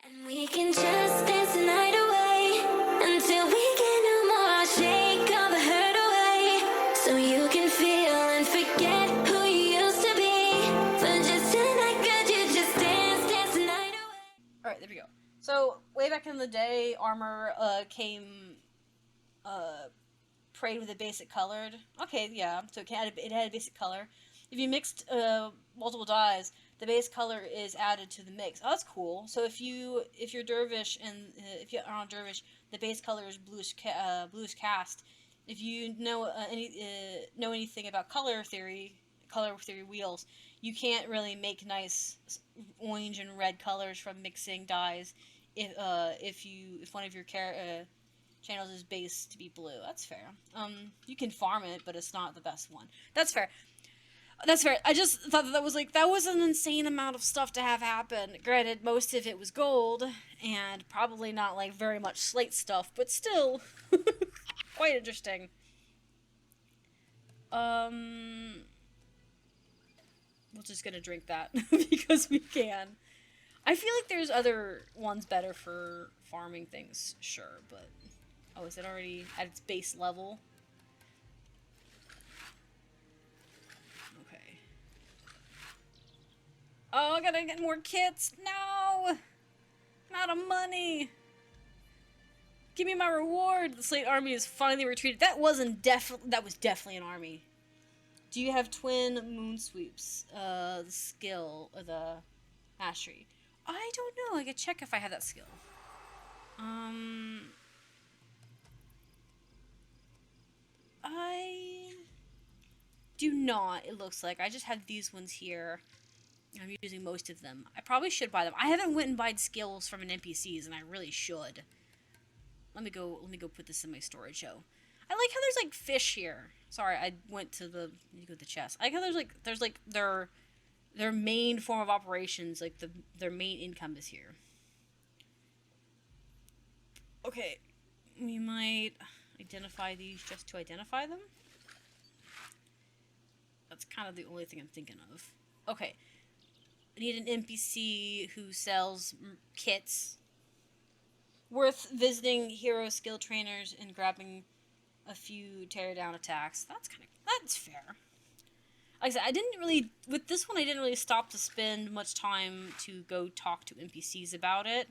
And we can just dance the night away until we get no more. Shake all the hurt away so you can feel and forget who you used to be. For just tonight, could you just dance the night away? Alright, there we go. So, way back in the day, armor came prayed with a basic colored. Okay, yeah, so it had a basic color. If you mixed multiple dyes, the base color is added to the mix. Oh, that's cool. So if you're dervish and if you are on dervish, the base color is bluish cast. If you know know anything about color theory wheels, you can't really make nice orange and red colors from mixing dyes. If one of your channels is based to be blue. That's fair. You can farm it, but it's not the best one. That's fair. That's fair. I just thought that was an insane amount of stuff to have happen. Granted, most of it was gold, and probably not like very much slate stuff, but still quite interesting. We're just gonna drink that because we can. I feel like there's other ones better for farming things, sure, but oh, is it already at its base level? Okay. Oh, I gotta get more kits. No! I'm out of money. Give me my reward. The Slate army is finally retreated. That was definitely an army. Do you have twin moon sweeps? The skill or the mastery? I don't know. I could check if I have that skill. I do not, it looks like. I just have these ones here. I'm using most of them. I probably should buy them. I haven't went and bought skills from an NPCs, and I really should. Let me go put this in my storage, though. I like how there's, like, fish here. Sorry, I went to the, let me go to the chest. I like how there's their main form of operations, like, their main income is here. Okay, we might identify these just to identify them. That's kind of the only thing I'm thinking of. Okay. I need an NPC who sells kits. Worth visiting hero skill trainers and grabbing a few tear down attacks. That's fair. Like I said, with this one I didn't really stop to spend much time to go talk to NPCs about it.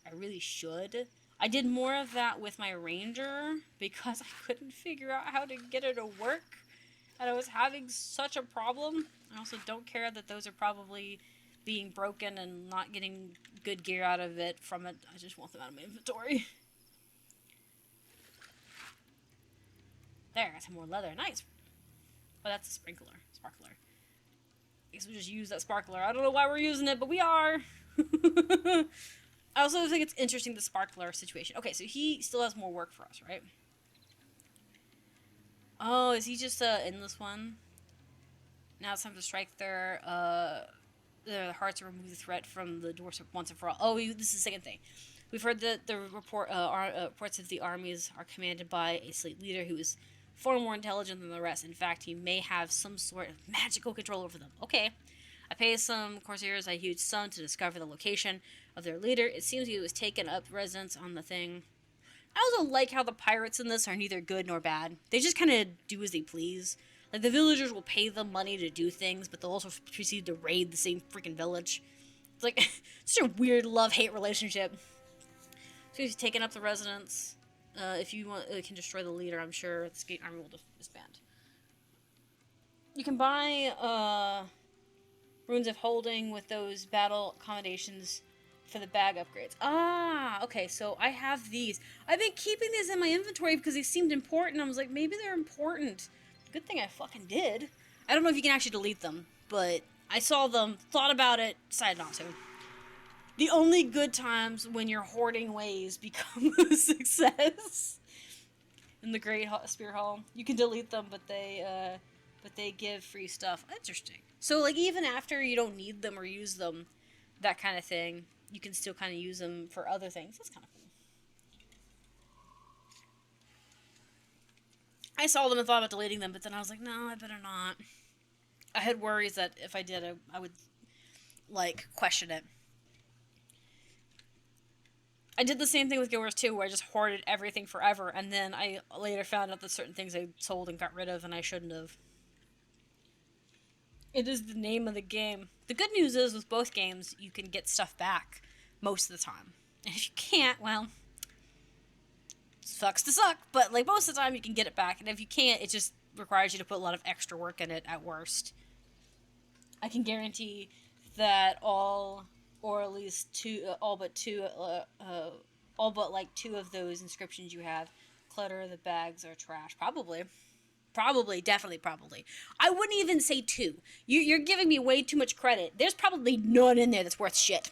I really should. I did more of that with my ranger because I couldn't figure out how to get her to work. And I was having such a problem. I also don't care that those are probably being broken and not getting good gear out of it from it. I just want them out of my inventory. There, I got some more leather. Nice. Oh, that's a sparkler. I guess we'll just use that sparkler. I don't know why we're using it, but we are. I also think it's interesting, the sparkler situation. Okay, so he still has more work for us, right? Oh, is he just a endless one? Now it's time to strike their hearts and remove the threat from the doorstep once and for all. Oh, this is the second thing. We've heard that the reports of the armies are commanded by a slate leader who is far more intelligent than the rest. In fact, he may have some sort of magical control over them. Okay. I pay some corsairs a huge sum to discover the location of their leader. It seems he was taking up residence on the thing. I also like how the pirates in this are neither good nor bad. They just kind of do as they please. Like, the villagers will pay them money to do things, but they'll also proceed to raid the same freaking village. It's like, such a weird love-hate relationship. So he's taking up the residence. If you want, can destroy the leader, I'm sure the Skate army will disband. You can buy, runes of holding with those battle accommodations for the bag upgrades. Ah, okay, so I have these. I've been keeping these in my inventory because they seemed important. I was like, maybe they're important. Good thing I fucking did. I don't know if you can actually delete them, but I saw them, thought about it, decided not to. The only good times when your hoarding ways become a success. In the Great Spear Hall, you can delete them, but they give free stuff. Interesting. So, like, even after you don't need them or use them, that kind of thing, you can still kind of use them for other things. That's kind of cool. I saw them and thought about deleting them, but then I was like, no, I better not. I had worries that if I did, I would, like, question it. I did the same thing with Guild Wars 2 where I just hoarded everything forever, and then I later found out that certain things I sold and got rid of and I shouldn't have. It is the name of the game. The good news is with both games, you can get stuff back most of the time. And if you can't, well, sucks to suck, but like most of the time you can get it back, and if you can't, it just requires you to put a lot of extra work in it at worst. I can guarantee that all, or at least two, all but like two of those inscriptions you have, clutter the bags are trash. Probably, definitely, probably. I wouldn't even say two. You're giving me way too much credit. There's probably none in there that's worth shit.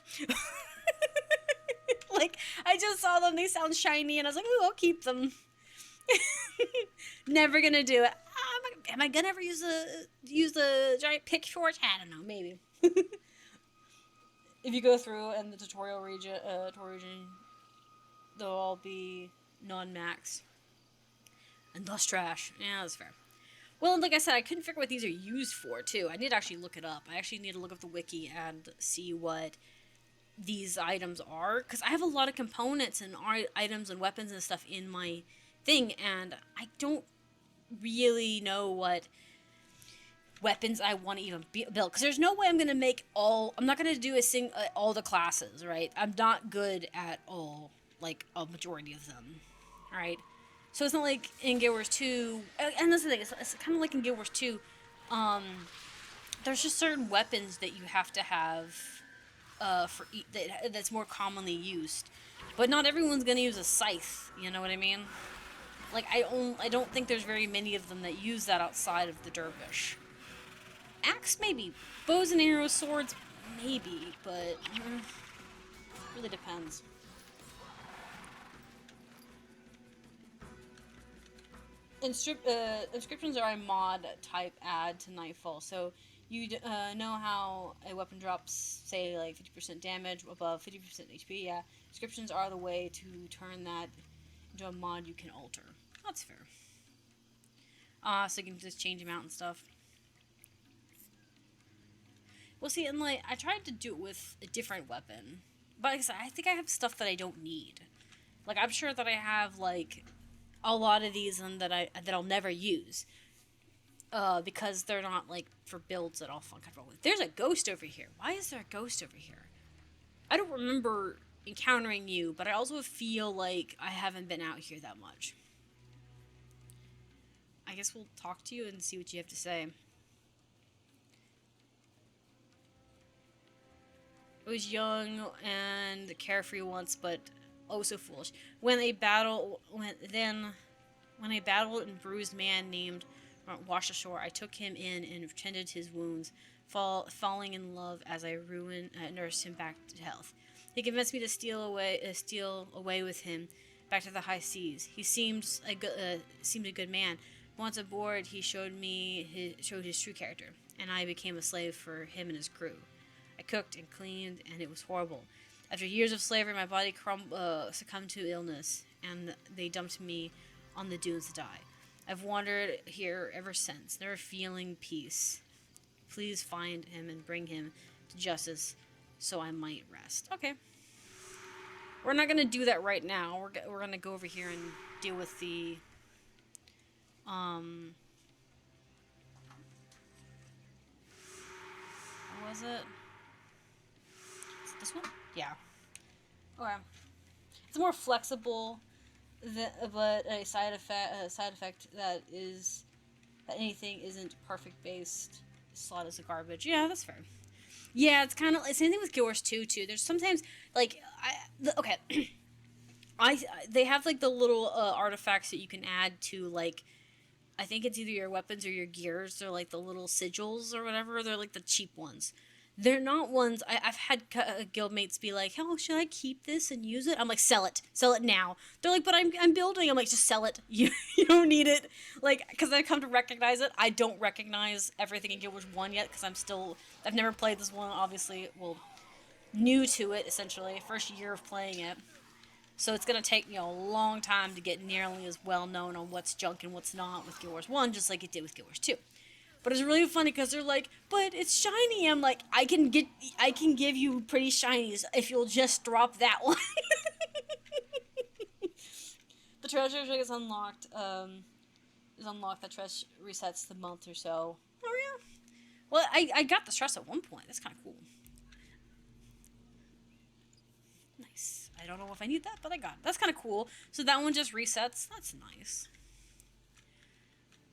Like, I just saw them, they sound shiny, and I was like, ooh, I'll keep them. Never gonna do it. Am I gonna ever use the giant pick for it? I don't know, maybe. If you go through and the tutorial region, they'll all be non-max. And thus trash. Yeah, that's fair. Well, like I said, I couldn't figure out what these are used for, too. I need to actually look it up. I actually need to look up the wiki and see what these items are. Because I have a lot of components and items and weapons and stuff in my thing, and I don't really know what weapons I want to even build. Because there's no way I'm going to make all... I'm not going to do all the classes, right? I'm not good at all, like, a majority of them, right? So it's not like in Guild Wars 2, and that's the thing, it's kind of like in Guild Wars 2, there's just certain weapons that you have to have that's more commonly used. But not everyone's going to use a scythe, you know what I mean? Like, I don't think there's very many of them that use that outside of the dervish. Axe, maybe. Bows and arrows, swords, maybe, but really depends. Inscriptions are a mod type add to Nightfall, so you know how a weapon drops, say, like 50% damage above 50% HP. Yeah, inscriptions are the way to turn that into a mod you can alter. That's fair. So you can just change them out and stuff. Well, see, and like I tried to do it with a different weapon, but like I said, I think I have stuff that I don't need. Like I'm sure that I have like a lot of these and that I'll never use, because they're not like for builds that I'll feel comfortable with. There's a ghost over here. Why is there a ghost over here? I don't remember encountering you, but I also feel like I haven't been out here that much. I guess we'll talk to you and see what you have to say. I was young and carefree once, but oh so foolish. When a battle and bruised man named washed ashore, I took him in and tended his wounds, falling in love as I nursed him back to health. He convinced me to steal away with him back to the high seas. He seemed a good man. Once aboard, he showed his true character, and I became a slave for him and his crew. I cooked and cleaned, and it was horrible. After years of slavery, my body succumbed to illness, and they dumped me on the dunes to die. I've wandered here ever since, never feeling peace. Please find him and bring him to justice so I might rest. Okay. We're not going to do that right now. We're going to go over here and deal with the... What was it? Is it this one? Yeah. Okay. It's more flexible, but a side effect that is that anything isn't perfect based slot is a garbage. Yeah, that's fair. Yeah, it's kind of same thing with Guild Wars 2 too. There's sometimes like they have like the little artifacts that you can add to like. I think it's either your weapons or your gears. They're like the little sigils or whatever. They're like the cheap ones. They're not ones... I've had guildmates be like, oh, should I keep this and use it? I'm like, sell it. Sell it now. They're like, but I'm building. I'm like, just sell it. You don't need it. Like, because I've come to recognize it. I don't recognize everything in Guild Wars 1 yet, because I've never played this one, obviously. Well, new to it, essentially. First year of playing it. So it's going to take me a long time to get nearly as well known on what's junk and what's not with Guild Wars 1, just like it did with Guild Wars 2. But it's really funny because they're like, but it's shiny. I'm like, I can give you pretty shinies if you'll just drop that one. The treasure is unlocked. The treasure resets the month or so. Oh yeah. Well, I got the stress at one point. That's kind of cool. Nice. I don't know if I need that, but I got it. That's kind of cool. So that one just resets. That's nice.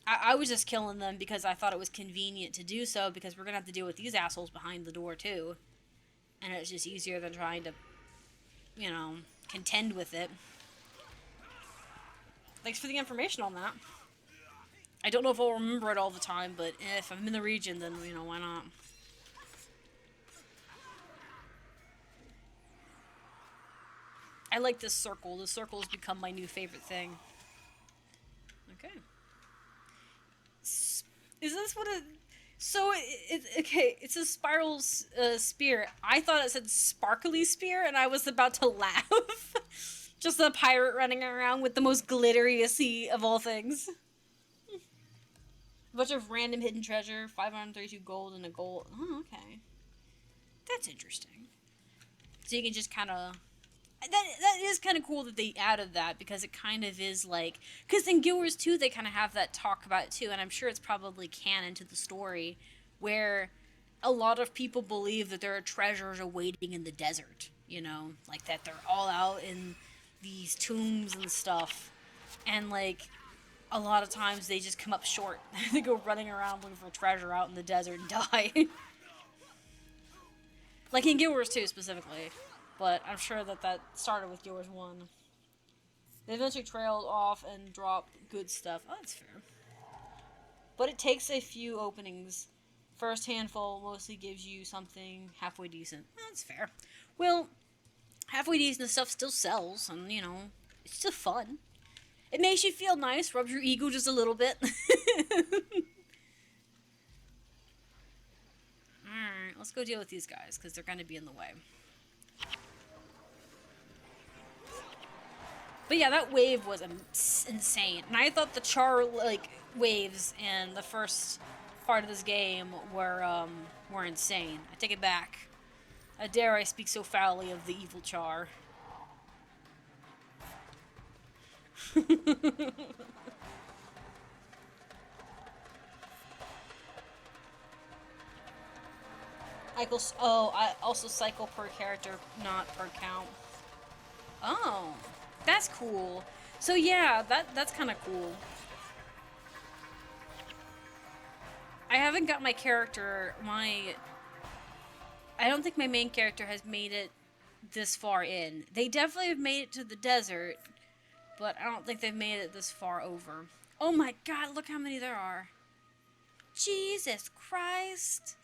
I was just killing them because I thought it was convenient to do so, because we're going to have to deal with these assholes behind the door too. And it's just easier than trying to, you know, contend with it. Thanks for the information on that. I don't know if I'll remember it all the time, but if I'm in the region, then, you know, why not? I like this circle. The circle has become my new favorite thing. Okay. Is this what it... So, okay, it's a spiral spear. I thought it said sparkly spear, and I was about to laugh. Just a pirate running around with the most glitteriest of all things. A bunch of random hidden treasure, 532 gold and a gold. Oh, okay. That's interesting. So you can just kind of... That is kind of cool that they added that, because it kind of is like... Because in Guild Wars 2, they kind of have that talk about it too, and I'm sure it's probably canon to the story, where a lot of people believe that there are treasures awaiting in the desert, you know? Like, that they're all out in these tombs and stuff, and, like, a lot of times they just come up short. They go running around looking for treasure out in the desert and die. Like in Guild Wars 2 specifically. But I'm sure that started with Guild Wars 1. They eventually trailed off and dropped good stuff. Oh, that's fair. But it takes a few openings. First handful mostly gives you something halfway decent. That's fair. Well, halfway decent stuff still sells, and, you know, it's still fun. It makes you feel nice, rubs your ego just a little bit. Alright, let's go deal with these guys, because they're going to be in the way. But yeah, that wave was insane. And I thought the char, like, waves in the first part of this game were insane. I take it back. How dare I speak so foully of the evil char. I also cycle per character, not per count. Oh, that's cool. So yeah, that's kind of cool. I haven't got my character, I don't think my main character has made it this far in. They definitely have made it to the desert, but I don't think they've made it this far over. Oh my god, look how many there are. Jesus Christ.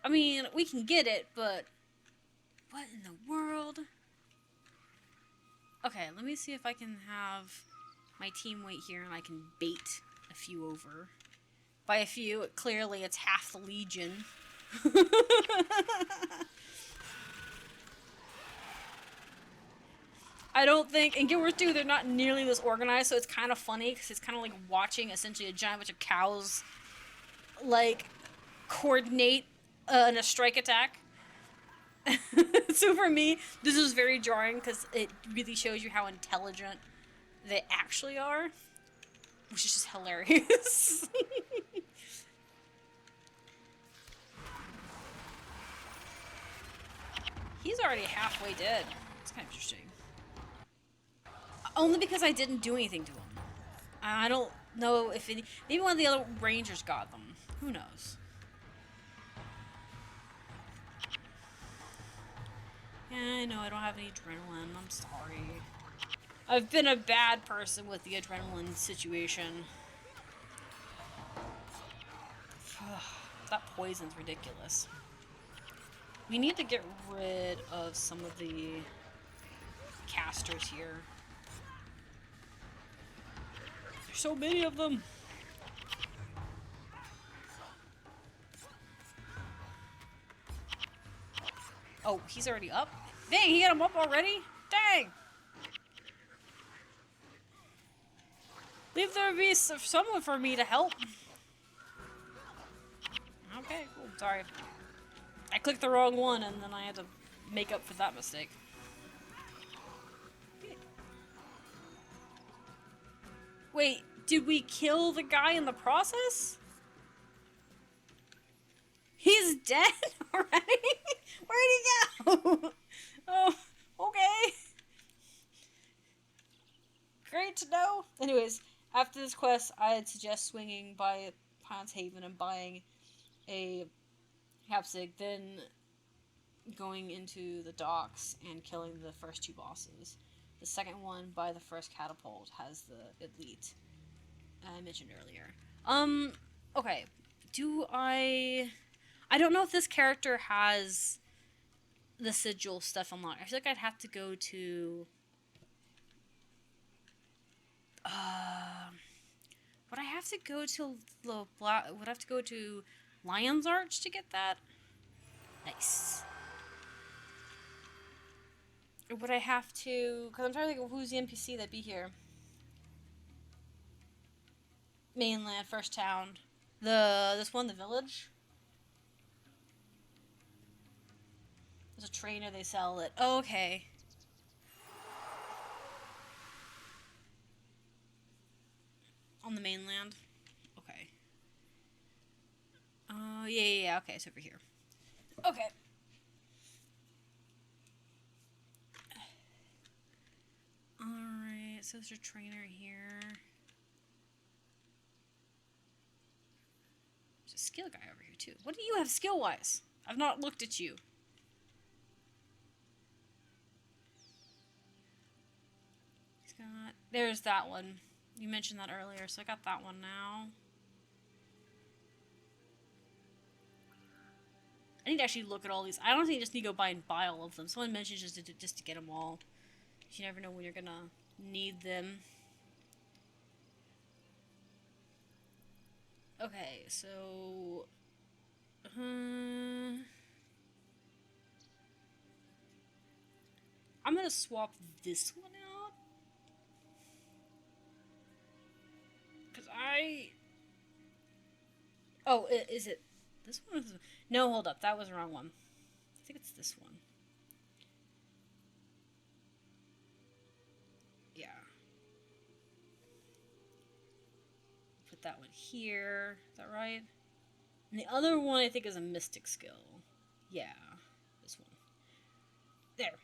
I mean, we can get it, but what in the world? Okay, let me see if I can have my team wait here and I can bait a few over. By a few, clearly it's half the Legion. I don't think, in Guild Wars 2, they're not nearly this organized, so it's kind of funny, because it's kind of like watching, essentially, a giant bunch of cows, like, coordinate in a strike attack. So for me, this was very jarring, because it really shows you how intelligent they actually are, which is just hilarious. He's already halfway dead. It's kind of interesting. Only because I didn't do anything to him. I don't know if any... Maybe one of the other rangers got them. Who knows? Yeah, I know I don't have any adrenaline. I'm sorry. I've been a bad person with the adrenaline situation. That poison's ridiculous. We need to get rid of some of the casters here. There's so many of them. Oh, he's already up? Dang, he got him up already? Dang! Leave there be someone for me to help. Okay, cool. Sorry. I clicked the wrong one and then I had to make up for that mistake. Wait, did we kill the guy in the process? He's dead already? Where'd he go? Oh, okay. Great to know. Anyways, after this quest, I'd suggest swinging by Pines Haven and buying a capsig, then going into the docks and killing the first two bosses. The second one, by the first catapult, has the elite I mentioned earlier. Okay. I don't know if this character has the sigil stuff unlocked. I feel like I'd have to go to... would I have to go to would I have to go to Lion's Arch to get that? Nice. Or would I have to... Because I'm trying to think of who's the NPC that'd be here. Mainland, first town. This one, the village? There's a trainer, they sell it. Oh, okay. On the mainland? Okay. Yeah, okay, it's over here. Okay. Alright, so there's a trainer here. There's a skill guy over here, too. What do you have skill-wise? I've not looked at you. He's got... There's that one. You mentioned that earlier, so I got that one now. I need to actually look at all these. I don't think you just need to go and buy all of them. Someone mentioned just to get them all. You never know when you're gonna need them. Okay, so... I'm gonna swap this one out. Because Oh, is it this one? No, hold up. That was the wrong one. I think it's this one. Yeah. Put that one here. Is that right? And the other one I think is a mystic skill. Yeah. This one. There.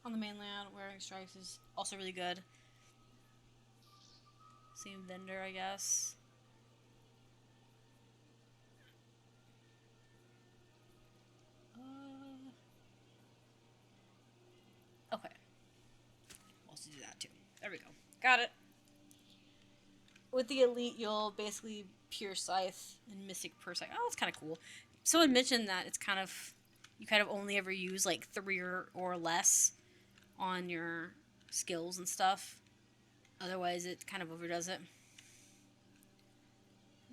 On the mainland, wearing stripes is also really good. Same vendor, I guess. Okay. We'll also do that too. There we go. Got it. With the elite, you'll basically pure scythe and mystic per scythe. Oh, that's kind of cool. Someone mentioned that it's kind of... You kind of only ever use like 3 or less on your skills and stuff. Otherwise, it kind of overdoes it.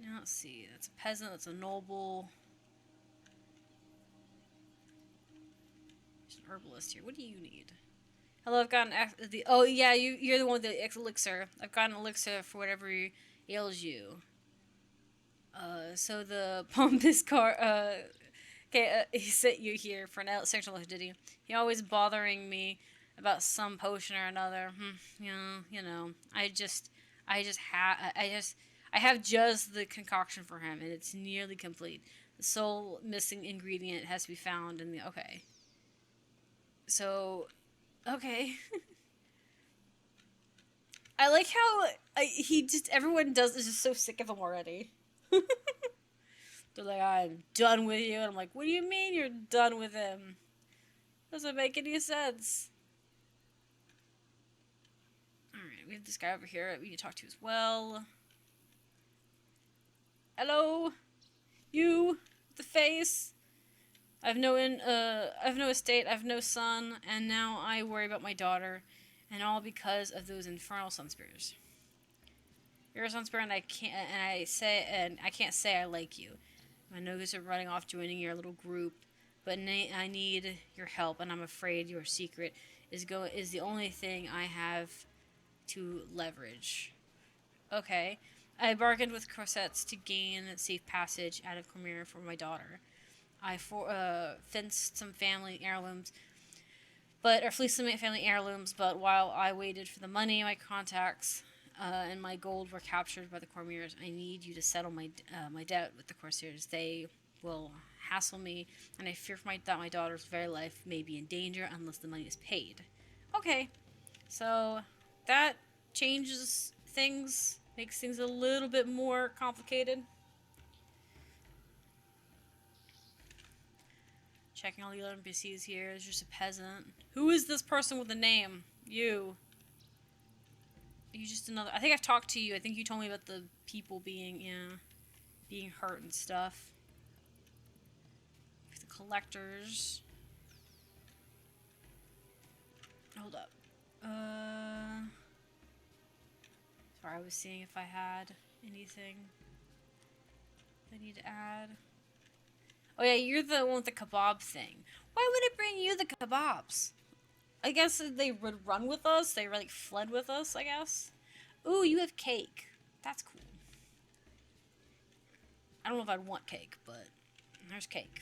Now, let's see. That's a peasant. That's a noble. There's an herbalist here. What do you need? Hello, I've got oh, yeah, you're the one with the elixir. I've got an elixir for whatever ails you. So the pompous car, he sent you here for an sexual, did he? He always bothering me about some potion or another. Yeah, you know, I have just the concoction for him, and it's nearly complete. The sole missing ingredient has to be found in the... Okay. So... Okay. I like how everyone is just so sick of him already. They're like, I'm done with you. And I'm like, what do you mean you're done with him? Doesn't make any sense. Alright, we have this guy over here that we need to talk to as well. Hello? You? The face? I've no estate, I've no son, and now I worry about my daughter, and all because of those infernal sun spears. You're a sun spear, and I can't say I like you. I know you are running off, joining your little group, but I need your help, and I'm afraid your secret is the only thing I have to leverage. Okay, I bargained with Corsets to gain safe passage out of Khmer for my daughter. I fenced some family heirlooms but are fleeced some family heirlooms. But while I waited for the money, my contacts and my gold were captured by the Cormiers. I need you to settle my debt with the Corsairs. They will hassle me, and I fear for that my daughter's very life may be in danger unless the money is paid. Okay, so that changes things, makes things a little bit more complicated. Checking all the other NPCs here. There's just a peasant. Who is this person with a name? You. Are you just another... I think I've talked to you. I think you told me about the people being, being hurt and stuff. The collectors. Hold up. Sorry, I was seeing if I had anything I need to add. Oh yeah, you're the one with the kebab thing. Why would it bring you the kebabs? I guess they would run with us. They like fled with us, I guess. Ooh, you have cake. That's cool. I don't know if I'd want cake, but there's cake.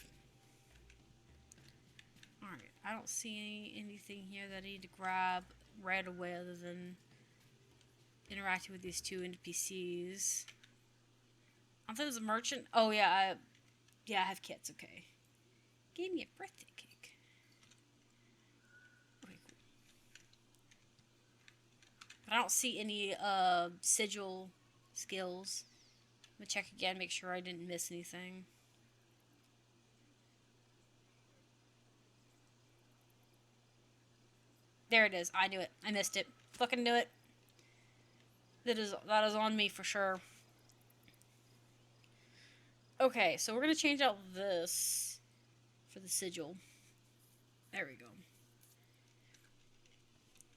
Alright, I don't see anything here that I need to grab right away other than interacting with these two NPCs. I thought it was a merchant. Oh yeah, I have kits, okay. Gave me a birthday cake. Okay, cool. But I don't see any sigil skills. I'm gonna check again, make sure I didn't miss anything. There it is. I knew it. I missed it. Fucking knew it. That is on me for sure. Okay, so we're gonna change out this for the sigil. There we go.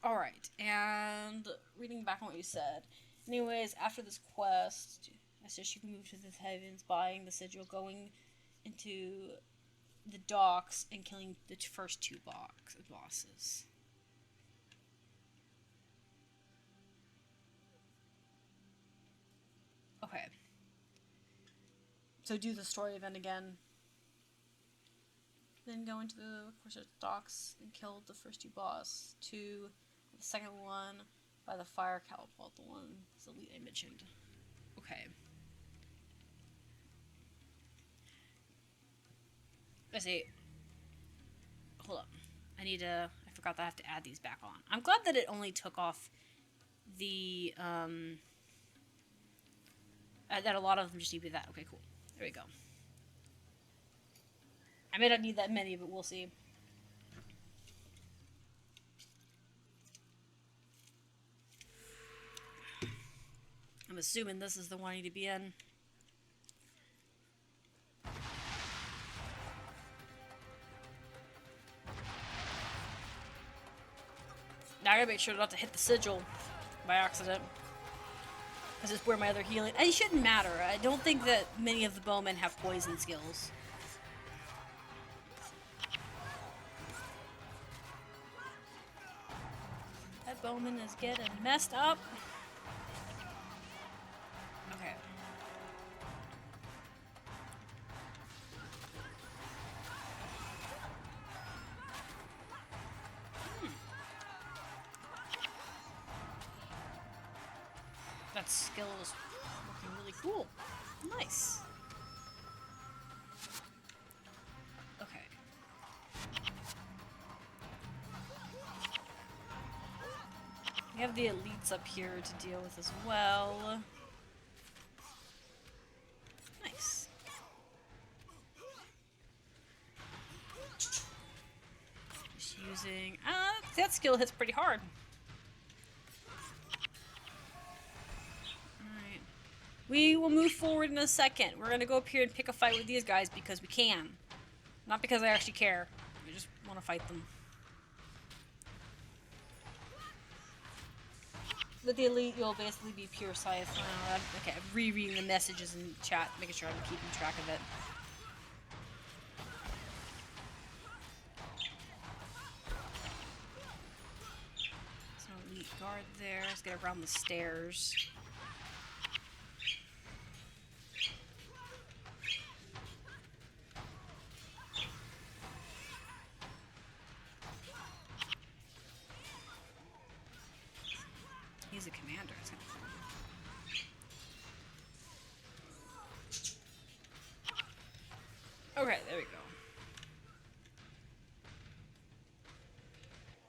Alright, and reading back on what you said. Anyways, after this quest, I said she can move to the heavens, buying the sigil, going into the docks, and killing the first two bosses. Okay. So do the story event again. Then go into the docks and kill the first two boss. The second one by the fire catapult, the one the elite I mentioned. Okay. I see. Hold up. I forgot that I have to add these back on. I'm glad that it only took off the, that a lot of them just need to be that. Okay, cool. There we go. I may not need that many, but we'll see. I'm assuming this is the one I need to be in. Now I gotta make sure not to hit the sigil by accident. Because it's where my other healing... It shouldn't matter. I don't think that many of the bowmen have poison skills. That bowman is getting messed up. Okay. That skill is looking really cool. Nice. Okay. We have the elites up here to deal with as well. Nice. Just using... that skill hits pretty hard. Alright. We will move forward in a second. We're gonna go up here and pick a fight with these guys because we can. Not because I actually care. I just want to fight them. With the elite, you'll basically be pure scythe. Okay, I'm rereading the messages in chat, making sure I'm keeping track of it. So elite guard there. Let's get around the stairs. he's a commander. It's kind of cool. Okay, there we go.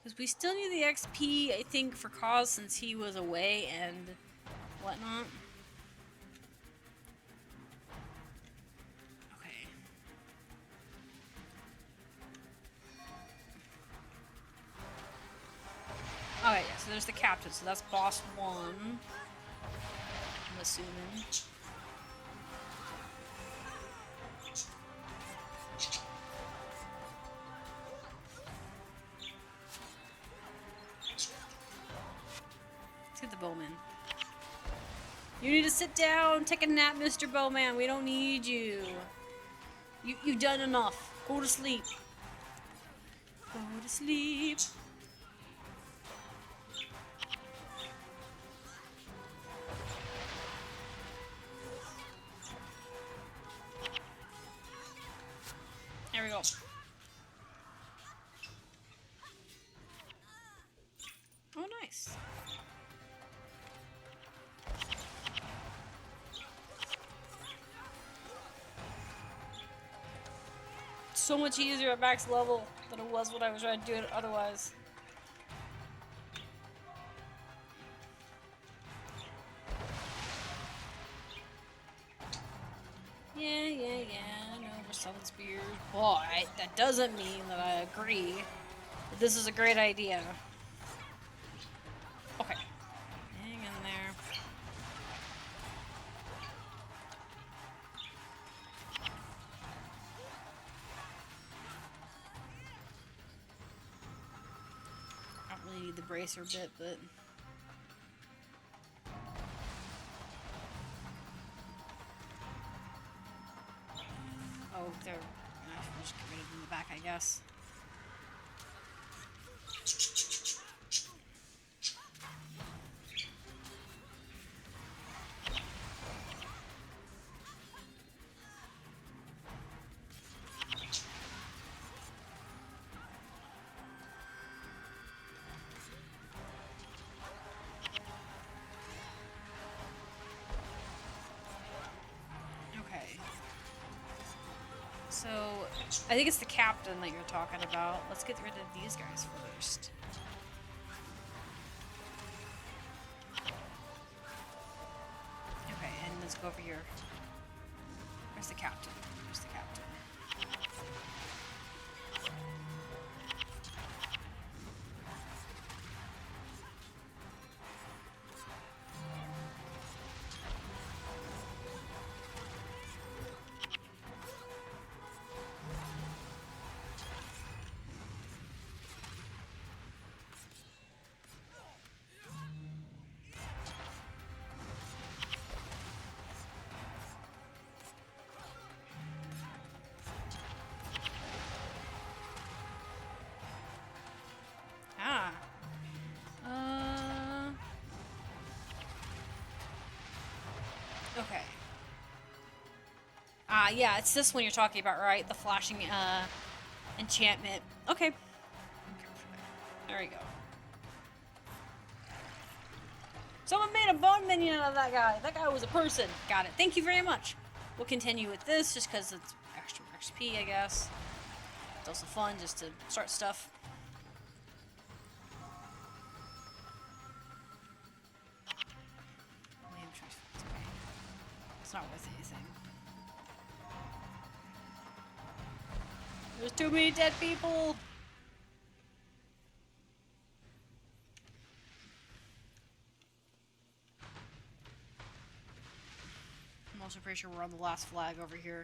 Because we still need the XP, I think, for Cause since he was away and whatnot. Okay. Okay, yeah, so there's the captain, so that's boss 1. I'm assuming. Let's get the bowman. You need to sit down, take a nap, Mr. Bowman. We don't need you. You've done enough. Go to sleep. Go to sleep. There we go. Oh, nice. So much easier at max level than it was when I was trying to do it otherwise. Yeah, no, we're selling spears. But that doesn't mean that I agree that this is a great idea. Okay. Hang in there. I don't really need the bracer bit, but... Oh, they're... I should just get rid of them in the back, I guess. So, I think it's the captain that you're talking about. Let's get rid of these guys first. Okay, and let's go over here. Where's the captain? Where's the captain? Okay. Yeah, it's this one you're talking about, right? The flashing, enchantment. Okay. There we go. Someone made a bone minion out of that guy. That guy was a person. Got it. Thank you very much. We'll continue with this just because it's extra XP, I guess. It's also fun just to start stuff. It's not worth anything. There's too many dead people! I'm also pretty sure we're on the last flag over here.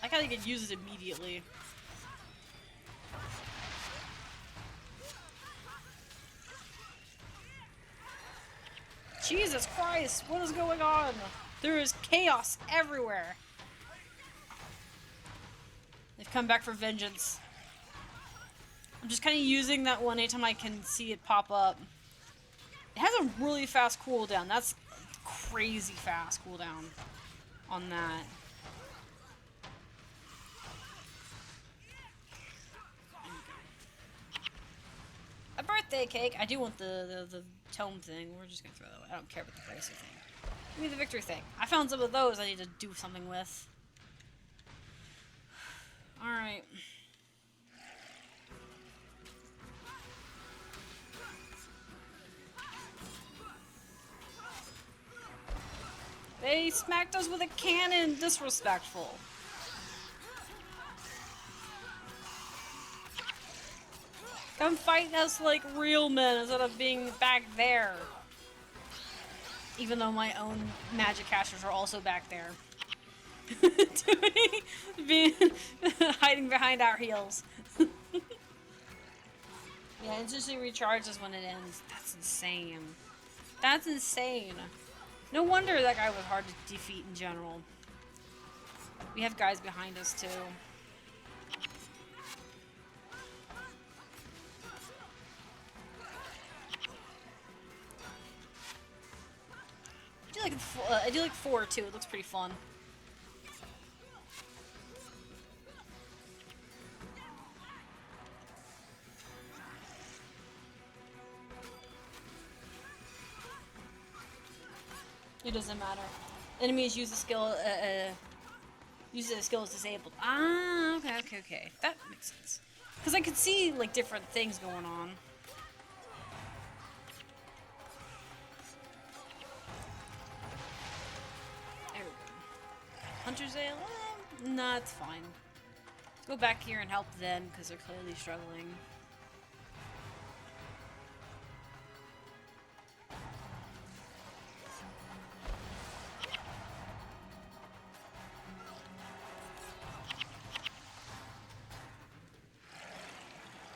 I gotta get use it immediately. Jesus Christ, what is going on? There is chaos everywhere. They've come back for vengeance. I'm just kind of using that one anytime I can see it pop up. It has a really fast cooldown. That's crazy fast cooldown. on that. A birthday cake! I do want the tome thing. We're just gonna throw that away. I don't care about the bracer thing. Give me the victory thing. I found some of those I need to do something with. Alright. They smacked us with a cannon! Disrespectful. Come fight us like real men instead of being back there. Even though my own magic casters are also back there. Being hiding behind our heels. Yeah, it just recharges when it ends. That's insane. That's insane. No wonder that guy was hard to defeat in general. We have guys behind us too. I do like 4 too. It looks pretty fun. It doesn't matter. Enemies use the skill. Use the skill is disabled. Ah, okay. That makes sense. Because I could see like different things going on. There we go. Hunter's Ale? Nah, it's fine. Let's go back here and help them because they're clearly struggling.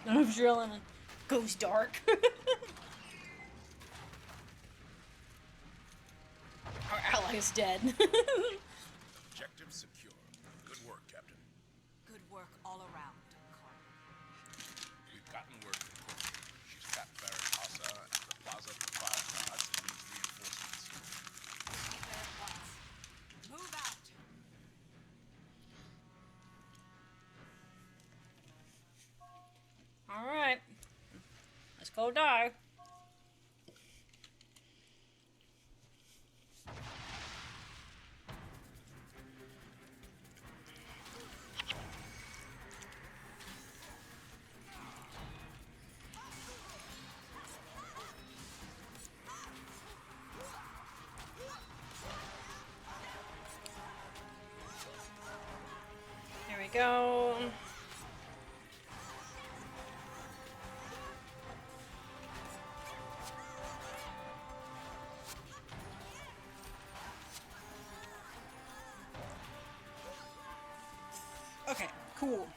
None of drilling goes dark. Our ally is dead. Objective secure. Good work, Captain. Good work all around, Carl. We've gotten word from Courtney. She's trapped Baron Asa at the Plaza for 5 guards and needs reinforcements. Be there at once. Move out! Alright. Let's go die. There we go. Okay, cool.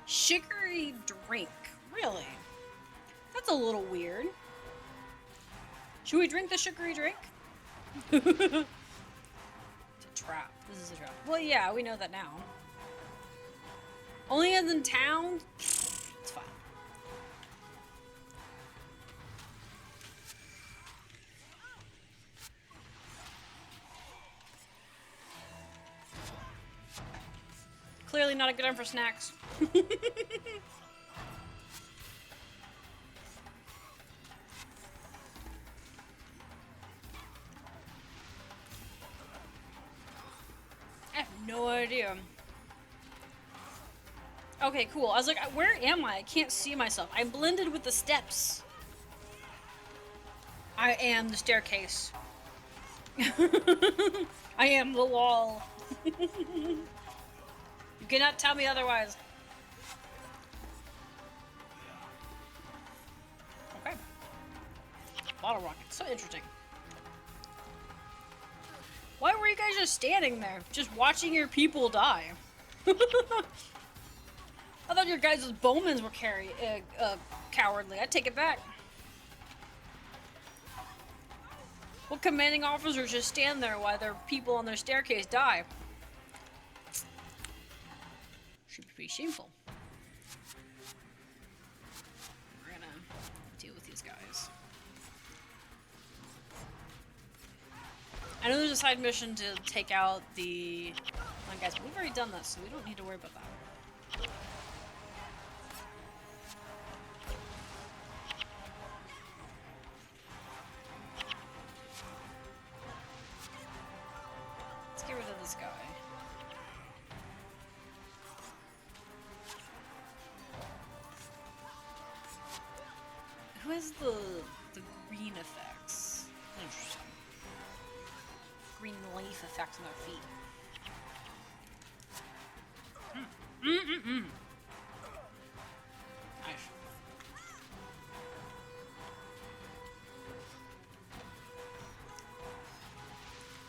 Sugary drink. Really? That's a little weird. Should we drink the sugary drink? It's a trap. This is a trap. Well, yeah, we know that now. Only as in town? It's fine. Clearly not a good time for snacks. I have no idea. Okay, cool. I was like, where am I? I can't see myself. I blended with the steps. I am the staircase. I am the wall. You cannot tell me otherwise. Okay. Bottle rocket. So interesting. Why were you guys just standing there? Just watching your people die? I thought your guys' bowmen were cowardly. I take it back. What commanding officers just stand there while their people on their staircase die? Should be pretty shameful. We're gonna deal with these guys. I know there's a side mission to take out the one guys, but we've already done this, so we don't need to worry about that. Let's get rid of this guy. Who has the green effects? Interesting. Green leaf effects on their feet. Nice.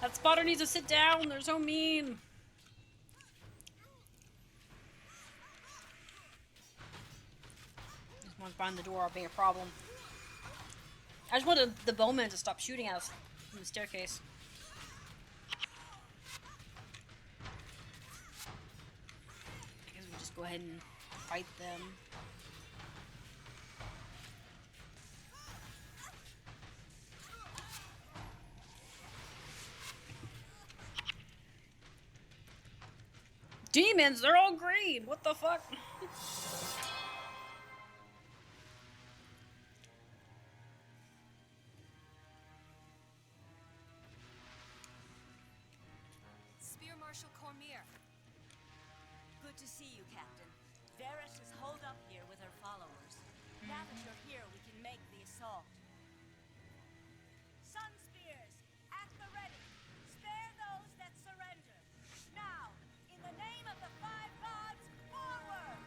That spotter needs to sit down. They're so mean. These ones behind the door are being a problem. I just wanted the bowman to stop shooting at us from the staircase. I guess we just go ahead and fight them. Demons, they're all green. What the fuck? Spear Marshal Cormier. Good to see you, Captain. Varys is holed up here with her followers. Now that you're here, we can make the assault. Sun spears, at the ready. Spare those that surrender. Now, in the name of the five gods, forward!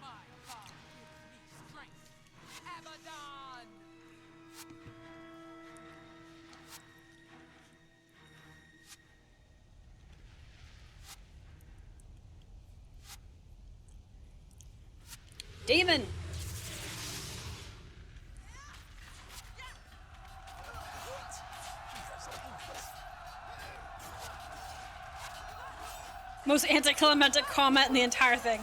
My God, give me strength. Abaddon! Demon! Most anticlimactic comment in the entire thing.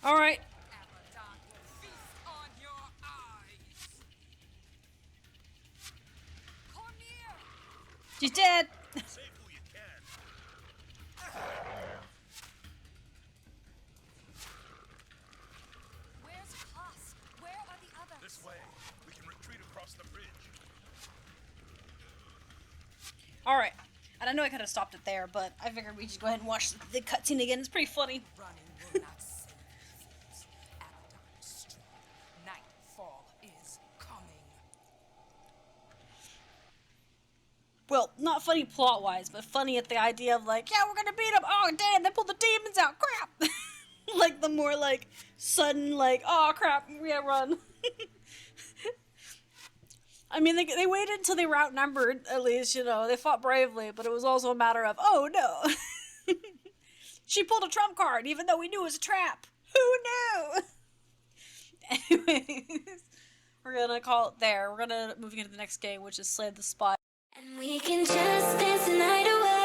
Alright. Abaddon will feast on your eyes. Cormier! She's dead! Save who you can. Where's Haas? Where are the others? This way. We can retreat across the bridge. Alright. And I know I could have stopped it there, but I figured we'd just go ahead and watch the cutscene again. It's pretty funny. Running will not save things. Abaddon is strong. Nightfall is coming. Well, not funny plot-wise, but funny at the idea of like, yeah, we're gonna beat them. Oh, damn, they pulled the demons out. Crap! Like the more like sudden like, oh crap, we gotta run. I mean, they waited until they were outnumbered, at least, you know. They fought bravely, but it was also a matter of, oh no. She pulled a trump card, even though we knew it was a trap. Who knew? Anyways, we're gonna call it there. We're gonna move into the next game, which is Slay the Spy. And we can just dance the night away.